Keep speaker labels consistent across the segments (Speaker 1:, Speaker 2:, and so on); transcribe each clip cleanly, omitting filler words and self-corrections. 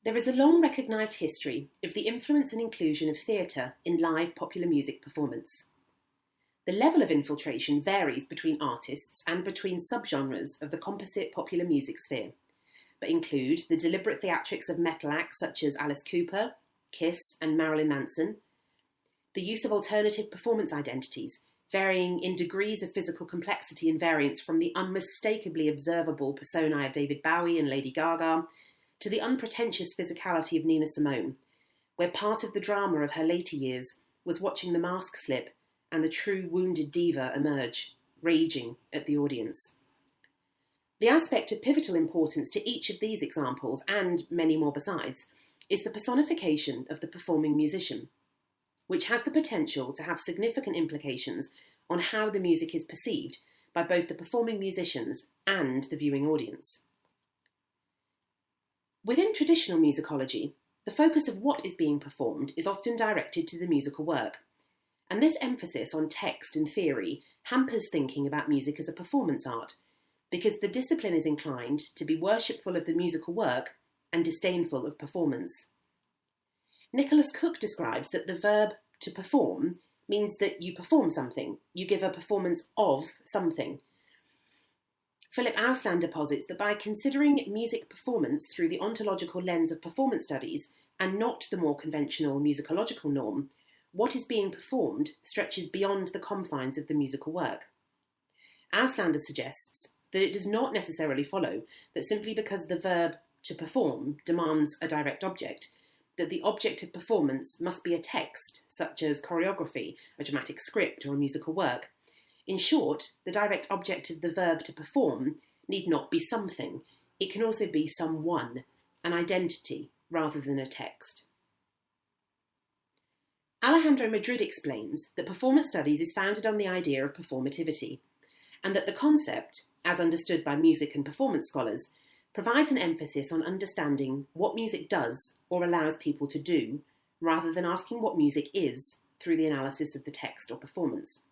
Speaker 1: There is a long recognised history of the influence and inclusion of theatre in live popular music performance. The level of infiltration varies between artists and between subgenres of the composite popular music sphere, but include the deliberate theatrics of metal acts such as Alice Cooper, Kiss and Marilyn Manson, the use of alternative performance identities, varying in degrees of physical complexity and variance from the unmistakably observable personae of David Bowie and Lady Gaga, to the unpretentious physicality of Nina Simone, where part of the drama of her later years was watching the mask slip and the true wounded diva emerge, raging at the audience. The aspect of pivotal importance to each of these examples, and many more besides, is the personification of the performing musician, which has the potential to have significant implications on how the music is perceived by both the performing musicians and the viewing audience. Within traditional musicology, the focus of what is being performed is often directed to the musical work, and this emphasis on text and theory hampers thinking about music as a performance art, because the discipline is inclined to be worshipful of the musical work and disdainful of performance. Nicholas Cook describes that the verb to perform means that you perform something, you give a performance of something. Philip Auslander posits that by considering music performance through the ontological lens of performance studies and not the more conventional musicological norm, what is being performed stretches beyond the confines of the musical work. Auslander suggests that it does not necessarily follow that simply because the verb to perform demands a direct object, that the object of performance must be a text, such as choreography, a dramatic script, or a musical work. In short, the direct object of the verb to perform need not be something. It can also be someone, an identity, rather than a text. Alejandro Madrid explains that performance studies is founded on the idea of performativity, and that the concept, as understood by music and performance scholars, provides an emphasis on understanding what music does or allows people to do, rather than asking what music is through the analysis of the text or performance.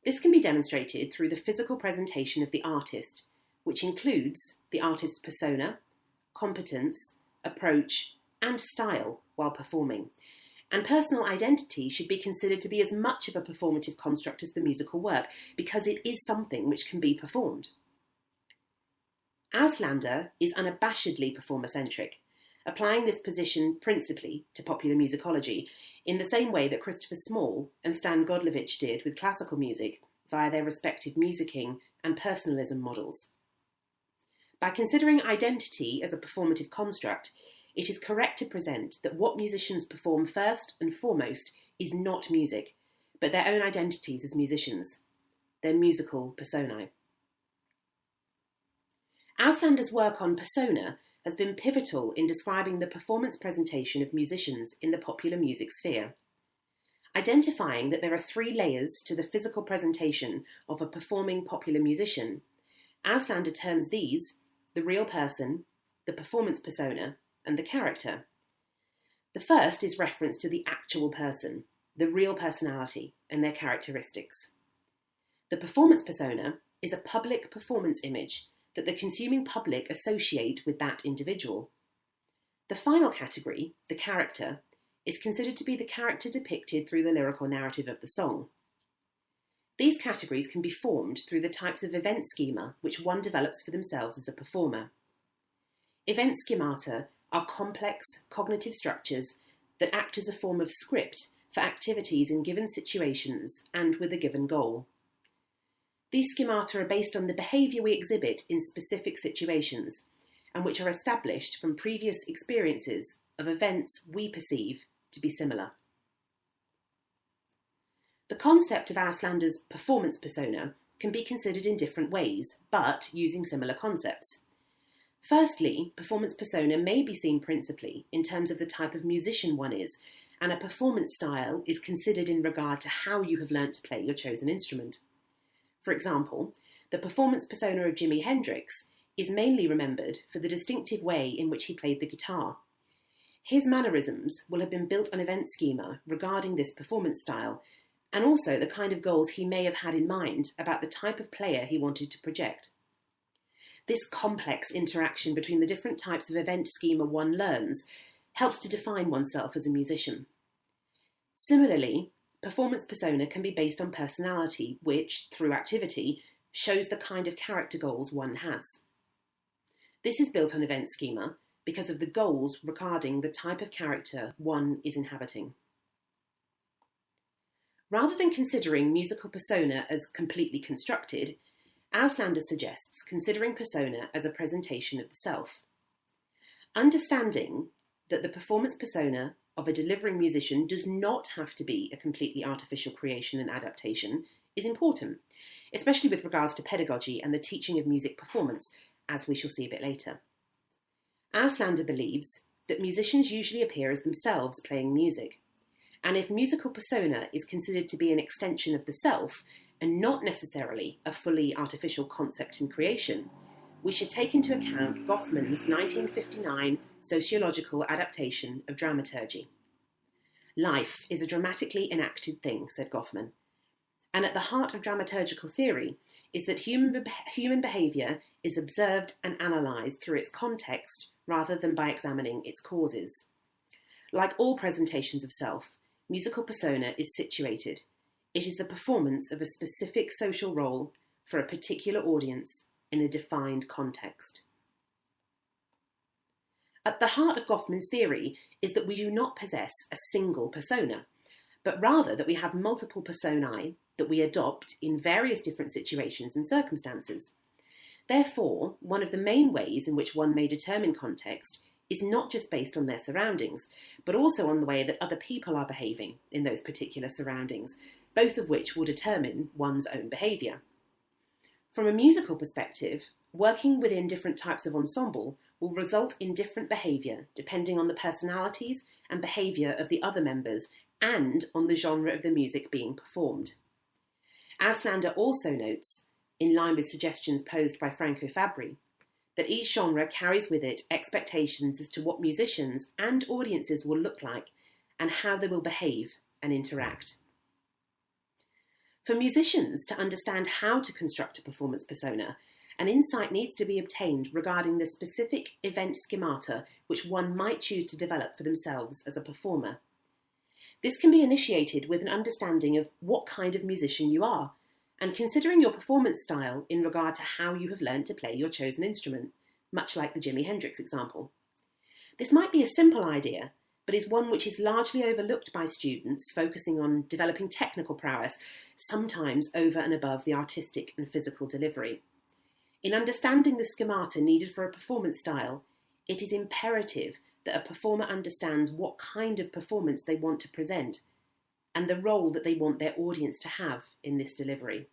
Speaker 1: This can be demonstrated through the physical presentation of the artist, which includes the artist's persona, competence, approach, and style while performing. And personal identity should be considered to be as much of a performative construct as the musical work, because it is something which can be performed. Auslander is unabashedly performer-centric, applying this position principally to popular musicology, in the same way that Christopher Small and Stan Godlovich did with classical music via their respective musicking and personalism models. By considering identity as a performative construct, it is correct to present that what musicians perform first and foremost is not music, but their own identities as musicians, their musical personae. Auslander's work on persona has been pivotal in describing the performance presentation of musicians in the popular music sphere. Identifying that there are three layers to the physical presentation of a performing popular musician, Auslander terms these the real person, the performance persona, and the character. The first is reference to the actual person, the real personality, and their characteristics. The performance persona is a public performance image that the consuming public associate with that individual. The final category, the character, is considered to be the character depicted through the lyrical narrative of the song. These categories can be formed through the types of event schema which one develops for themselves as a performer. Event schemata are complex cognitive structures that act as a form of script for activities in given situations and with a given goal. These schemata are based on the behaviour we exhibit in specific situations, and which are established from previous experiences of events we perceive to be similar. The concept of Auslander's performance persona can be considered in different ways, but using similar concepts. Firstly, performance persona may be seen principally in terms of the type of musician one is, and a performance style is considered in regard to how you have learnt to play your chosen instrument. For example, the performance persona of Jimi Hendrix is mainly remembered for the distinctive way in which he played the guitar. His mannerisms will have been built on event schema regarding this performance style, and also the kind of goals he may have had in mind about the type of player he wanted to project. This complex interaction between the different types of event schema one learns helps to define oneself as a musician. Similarly, performance persona can be based on personality, which, through activity, shows the kind of character goals one has. This is built on event schema because of the goals regarding the type of character one is inhabiting. Rather than considering musical persona as completely constructed, Auslander suggests considering persona as a presentation of the self. Understanding that the performance persona of a delivering musician does not have to be a completely artificial creation and adaptation is important, especially with regards to pedagogy and the teaching of music performance, as we shall see a bit later. Auslander believes that musicians usually appear as themselves playing music, and if musical persona is considered to be an extension of the self and not necessarily a fully artificial concept in creation, we should take into account Goffman's 1959 sociological adaptation of dramaturgy. Life is a dramatically enacted thing, said Goffman, and at the heart of dramaturgical theory is that human behaviour is observed and analysed through its context rather than by examining its causes. Like all presentations of self, musical persona is situated. It is the performance of a specific social role for a particular audience in a defined context. At the heart of Goffman's theory is that we do not possess a single persona, but rather that we have multiple personae that we adopt in various different situations and circumstances. Therefore, one of the main ways in which one may determine context is not just based on their surroundings, but also on the way that other people are behaving in those particular surroundings, both of which will determine one's own behaviour. From a musical perspective, working within different types of ensemble will result in different behaviour depending on the personalities and behaviour of the other members and on the genre of the music being performed. Auslander also notes, in line with suggestions posed by Franco Fabri, that each genre carries with it expectations as to what musicians and audiences will look like and how they will behave and interact. For musicians to understand how to construct a performance persona, an insight needs to be obtained regarding the specific event schemata which one might choose to develop for themselves as a performer. This can be initiated with an understanding of what kind of musician you are, and considering your performance style in regard to how you have learned to play your chosen instrument, much like the Jimi Hendrix example. This might be a simple idea, but is one which is largely overlooked by students focusing on developing technical prowess, sometimes over and above the artistic and physical delivery. In understanding the schemata needed for a performance style, it is imperative that a performer understands what kind of performance they want to present and the role that they want their audience to have in this delivery.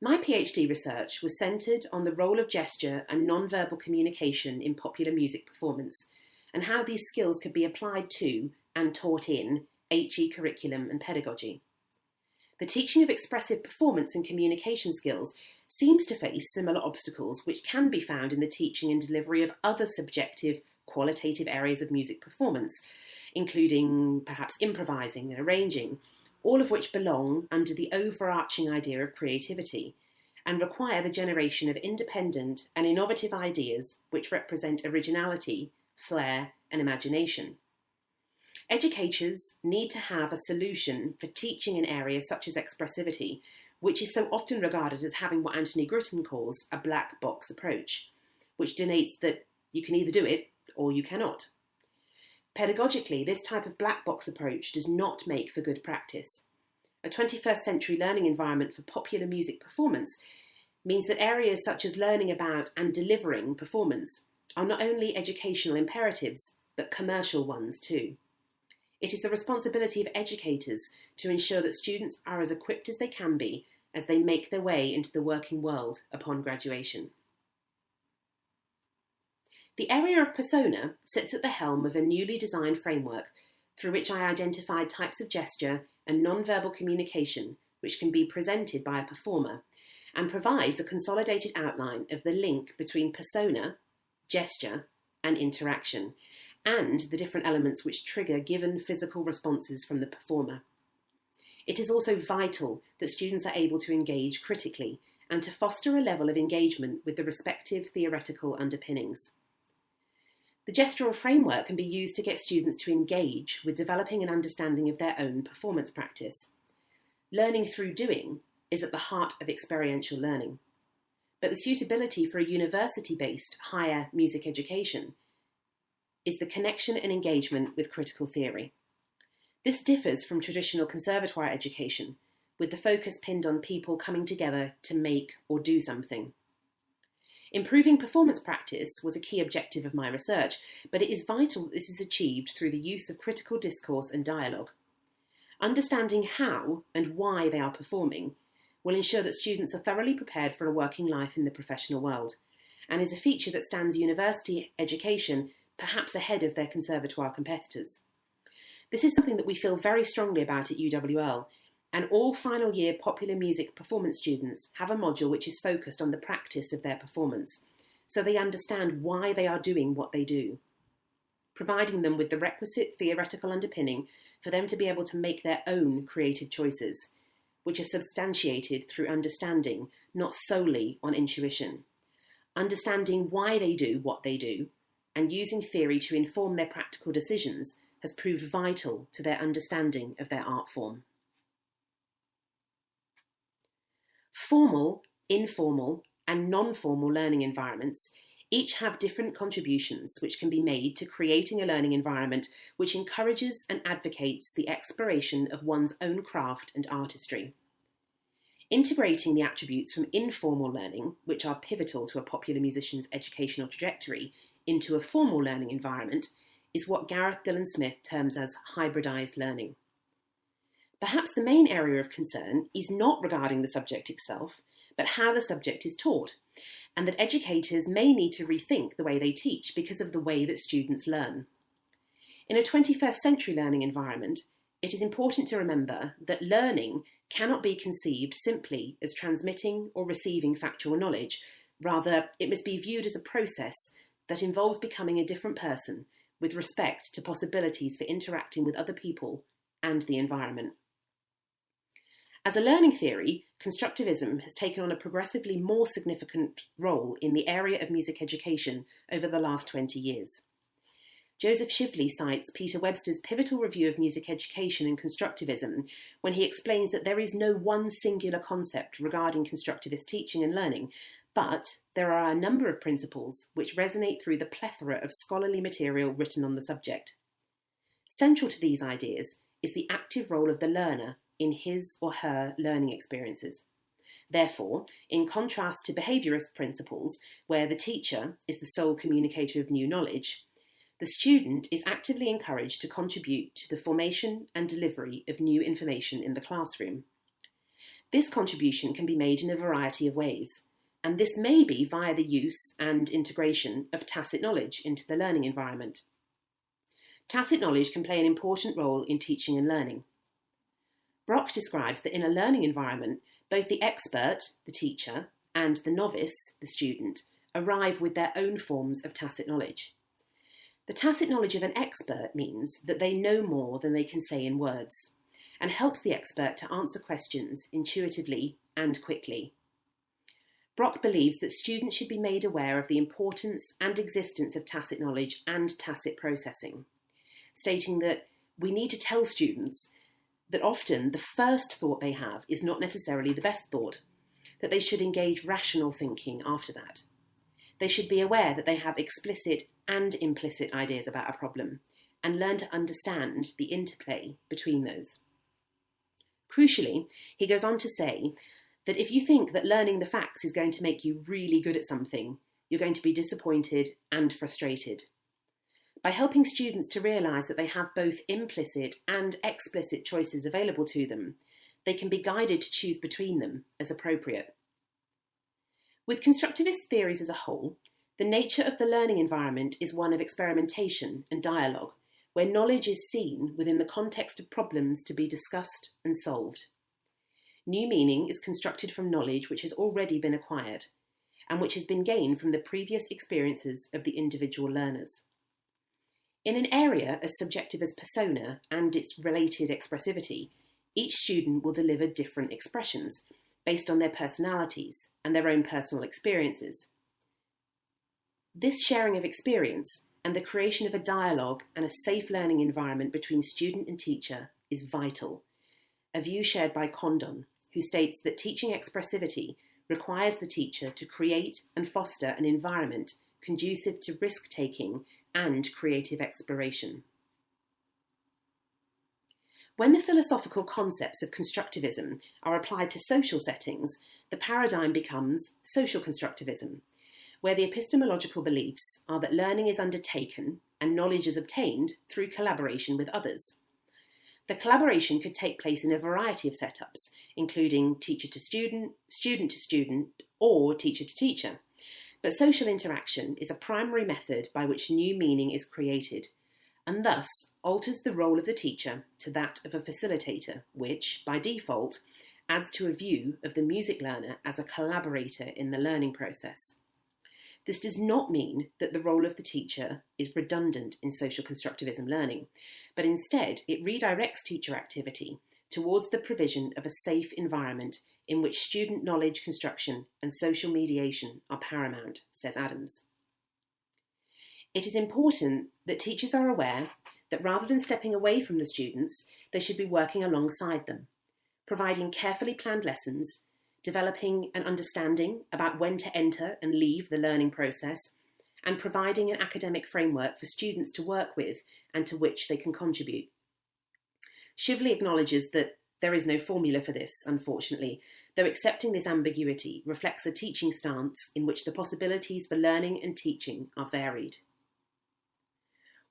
Speaker 1: My PhD research was centred on the role of gesture and non-verbal communication in popular music performance and how these skills could be applied to and taught in HE curriculum and pedagogy. The teaching of expressive performance and communication skills seems to face similar obstacles which can be found in the teaching and delivery of other subjective, qualitative areas of music performance, including perhaps improvising and arranging, all of which belong under the overarching idea of creativity and require the generation of independent and innovative ideas which represent originality, flair, and imagination. Educators need to have a solution for teaching in areas such as expressivity, which is so often regarded as having what Anthony Gritton calls a black box approach, which denotes that you can either do it or you cannot. Pedagogically, this type of black box approach does not make for good practice. A 21st century learning environment for popular music performance means that areas such as learning about and delivering performance are not only educational imperatives, but commercial ones too. It is the responsibility of educators to ensure that students are as equipped as they can be as they make their way into the working world upon graduation. The area of persona sits at the helm of a newly designed framework through which I identified types of gesture and non-verbal communication which can be presented by a performer and provides a consolidated outline of the link between persona, gesture, and interaction, and the different elements which trigger given physical responses from the performer. It is also vital that students are able to engage critically and to foster a level of engagement with the respective theoretical underpinnings. The gestural framework can be used to get students to engage with developing an understanding of their own performance practice. Learning through doing is at the heart of experiential learning. But the suitability for a university-based higher music education is the connection and engagement with critical theory. This differs from traditional conservatoire education, with the focus pinned on people coming together to make or do something. Improving performance practice was a key objective of my research, but it is vital that this is achieved through the use of critical discourse and dialogue. Understanding how and why they are performing will ensure that students are thoroughly prepared for a working life in the professional world, and is a feature that stands university education perhaps ahead of their conservatoire competitors. This is something that we feel very strongly about at UWL, and all final year popular music performance students have a module which is focused on the practice of their performance, so they understand why they are doing what they do, providing them with the requisite theoretical underpinning for them to be able to make their own creative choices, which are substantiated through understanding, not solely on intuition. Understanding why they do what they do, and using theory to inform their practical decisions has proved vital to their understanding of their art form. Formal, informal, and non-formal learning environments each have different contributions which can be made to creating a learning environment which encourages and advocates the exploration of one's own craft and artistry. Integrating the attributes from informal learning, which are pivotal to a popular musician's educational trajectory, into a formal learning environment is what Gareth Dillon Smith terms as hybridised learning. Perhaps the main area of concern is not regarding the subject itself, but how the subject is taught, and that educators may need to rethink the way they teach because of the way that students learn. In a 21st century learning environment, it is important to remember that learning cannot be conceived simply as transmitting or receiving factual knowledge. Rather, it must be viewed as a process that involves becoming a different person with respect to possibilities for interacting with other people and the environment. As a learning theory, constructivism has taken on a progressively more significant role in the area of music education over the last 20 years. Joseph Shively cites Peter Webster's pivotal review of music education and constructivism when he explains that there is no one singular concept regarding constructivist teaching and learning, but there are a number of principles which resonate through the plethora of scholarly material written on the subject. Central to these ideas is the active role of the learner in his or her learning experiences. Therefore, in contrast to behaviourist principles, where the teacher is the sole communicator of new knowledge, the student is actively encouraged to contribute to the formation and delivery of new information in the classroom. This contribution can be made in a variety of ways, and this may be via the use and integration of tacit knowledge into the learning environment. Tacit knowledge can play an important role in teaching and learning. Brock describes that in a learning environment, both the expert, the teacher, and the novice, the student, arrive with their own forms of tacit knowledge. The tacit knowledge of an expert means that they know more than they can say in words, and helps the expert to answer questions intuitively and quickly. Brock believes that students should be made aware of the importance and existence of tacit knowledge and tacit processing, stating that we need to tell students that often the first thought they have is not necessarily the best thought, that they should engage rational thinking after that. They should be aware that they have explicit and implicit ideas about a problem, and learn to understand the interplay between those. Crucially, he goes on to say that if you think that learning the facts is going to make you really good at something, you're going to be disappointed and frustrated. By helping students to realise that they have both implicit and explicit choices available to them, they can be guided to choose between them as appropriate. With constructivist theories as a whole, the nature of the learning environment is one of experimentation and dialogue, where knowledge is seen within the context of problems to be discussed and solved. New meaning is constructed from knowledge which has already been acquired, and which has been gained from the previous experiences of the individual learners. In an area as subjective as persona and its related expressivity, each student will deliver different expressions, based on their personalities and their own personal experiences. This sharing of experience and the creation of a dialogue and a safe learning environment between student and teacher is vital, a view shared by Condon, who states that teaching expressivity requires the teacher to create and foster an environment conducive to risk-taking and creative exploration. When the philosophical concepts of constructivism are applied to social settings, the paradigm becomes social constructivism, where the epistemological beliefs are that learning is undertaken and knowledge is obtained through collaboration with others. The collaboration could take place in a variety of setups, including teacher to student, student to student, or teacher to teacher. But social interaction is a primary method by which new meaning is created, and thus alters the role of the teacher to that of a facilitator, which, by default, adds to a view of the music learner as a collaborator in the learning process. This does not mean that the role of the teacher is redundant in social constructivism learning, but instead it redirects teacher activity towards the provision of a safe environment in which student knowledge construction and social mediation are paramount, says Adams. It is important that teachers are aware that rather than stepping away from the students, they should be working alongside them, providing carefully planned lessons, developing an understanding about when to enter and leave the learning process, and providing an academic framework for students to work with and to which they can contribute. Shively acknowledges that there is no formula for this, unfortunately, though accepting this ambiguity reflects a teaching stance in which the possibilities for learning and teaching are varied.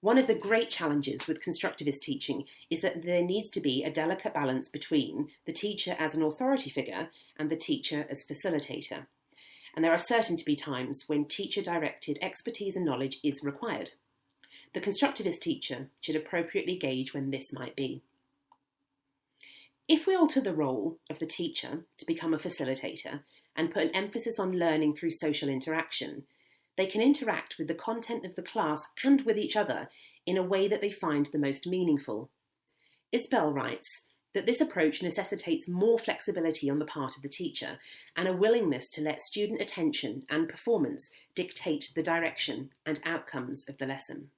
Speaker 1: One of the great challenges with constructivist teaching is that there needs to be a delicate balance between the teacher as an authority figure and the teacher as facilitator. And there are certain to be times when teacher-directed expertise and knowledge is required. The constructivist teacher should appropriately gauge when this might be. If we alter the role of the teacher to become a facilitator and put an emphasis on learning through social interaction, they can interact with the content of the class and with each other in a way that they find the most meaningful. Isbell writes that this approach necessitates more flexibility on the part of the teacher and a willingness to let student attention and performance dictate the direction and outcomes of the lesson.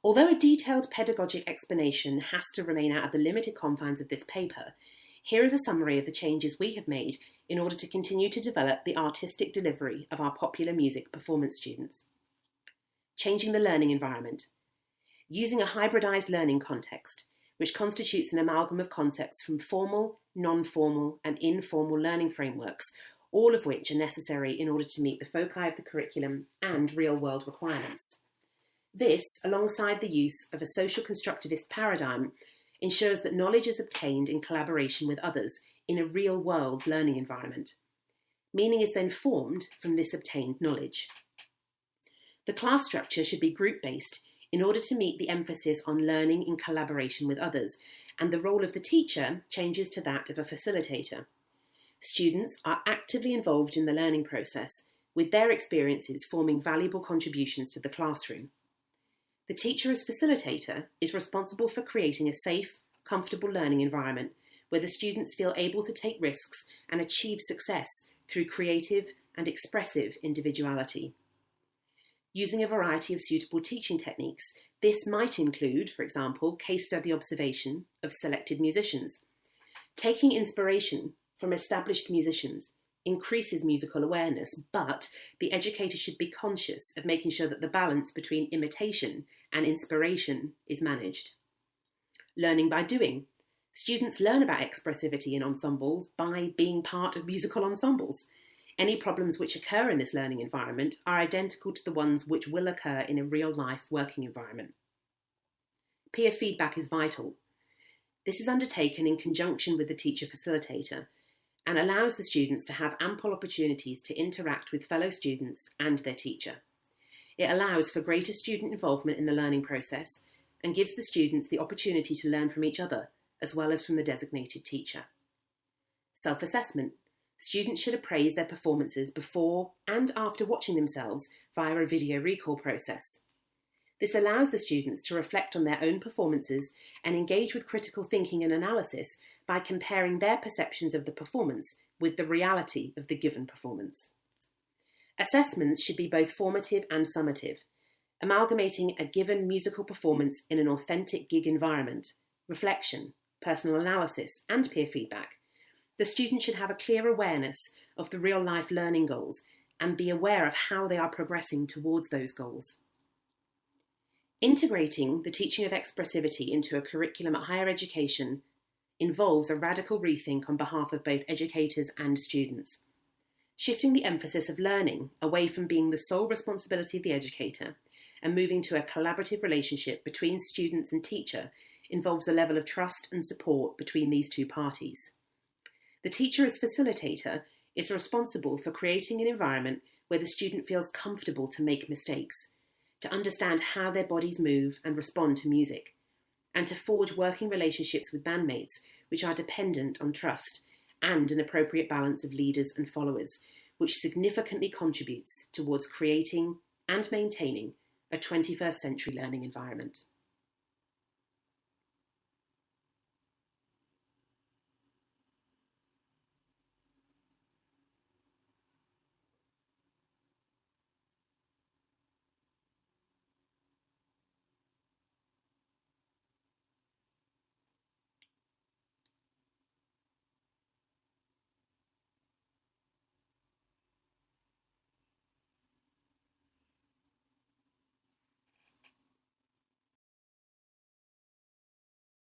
Speaker 1: Although a detailed pedagogic explanation has to remain out of the limited confines of this paper, here is a summary of the changes we have made in order to continue to develop the artistic delivery of our popular music performance students. Changing the learning environment. Using a hybridised learning context, which constitutes an amalgam of concepts from formal, non-formal and informal learning frameworks, all of which are necessary in order to meet the foci of the curriculum and real-world requirements. This, alongside the use of a social constructivist paradigm, ensures that knowledge is obtained in collaboration with others in a real-world learning environment. Meaning is then formed from this obtained knowledge. The class structure should be group-based in order to meet the emphasis on learning in collaboration with others, and the role of the teacher changes to that of a facilitator. Students are actively involved in the learning process, with their experiences forming valuable contributions to the classroom. The teacher as facilitator is responsible for creating a safe, comfortable learning environment where the students feel able to take risks and achieve success through creative and expressive individuality. Using a variety of suitable teaching techniques, this might include, for example, case study observation of selected musicians. Taking inspiration from established musicians increases musical awareness, but the educator should be conscious of making sure that the balance between imitation and inspiration is managed. Learning by doing. Students learn about expressivity in ensembles by being part of musical ensembles. Any problems which occur in this learning environment are identical to the ones which will occur in a real-life working environment. Peer feedback is vital. This is undertaken in conjunction with the teacher facilitator and allows the students to have ample opportunities to interact with fellow students and their teacher. It allows for greater student involvement in the learning process and gives the students the opportunity to learn from each other, as well as from the designated teacher. Self-assessment. Students should appraise their performances before and after watching themselves via a video recall process. This allows the students to reflect on their own performances and engage with critical thinking and analysis by comparing their perceptions of the performance with the reality of the given performance. Assessments should be both formative and summative, amalgamating a given musical performance in an authentic gig environment, reflection, personal analysis, and peer feedback. The student should have a clear awareness of the real-life learning goals and be aware of how they are progressing towards those goals. Integrating the teaching of expressivity into a curriculum at higher education involves a radical rethink on behalf of both educators and students. Shifting the emphasis of learning away from being the sole responsibility of the educator and moving to a collaborative relationship between students and teacher involves a level of trust and support between these two parties. The teacher as facilitator is responsible for creating an environment where the student feels comfortable to make mistakes, to understand how their bodies move and respond to music, and to forge working relationships with bandmates which are dependent on trust and an appropriate balance of leaders and followers, which significantly contributes towards creating and maintaining a 21st century learning environment.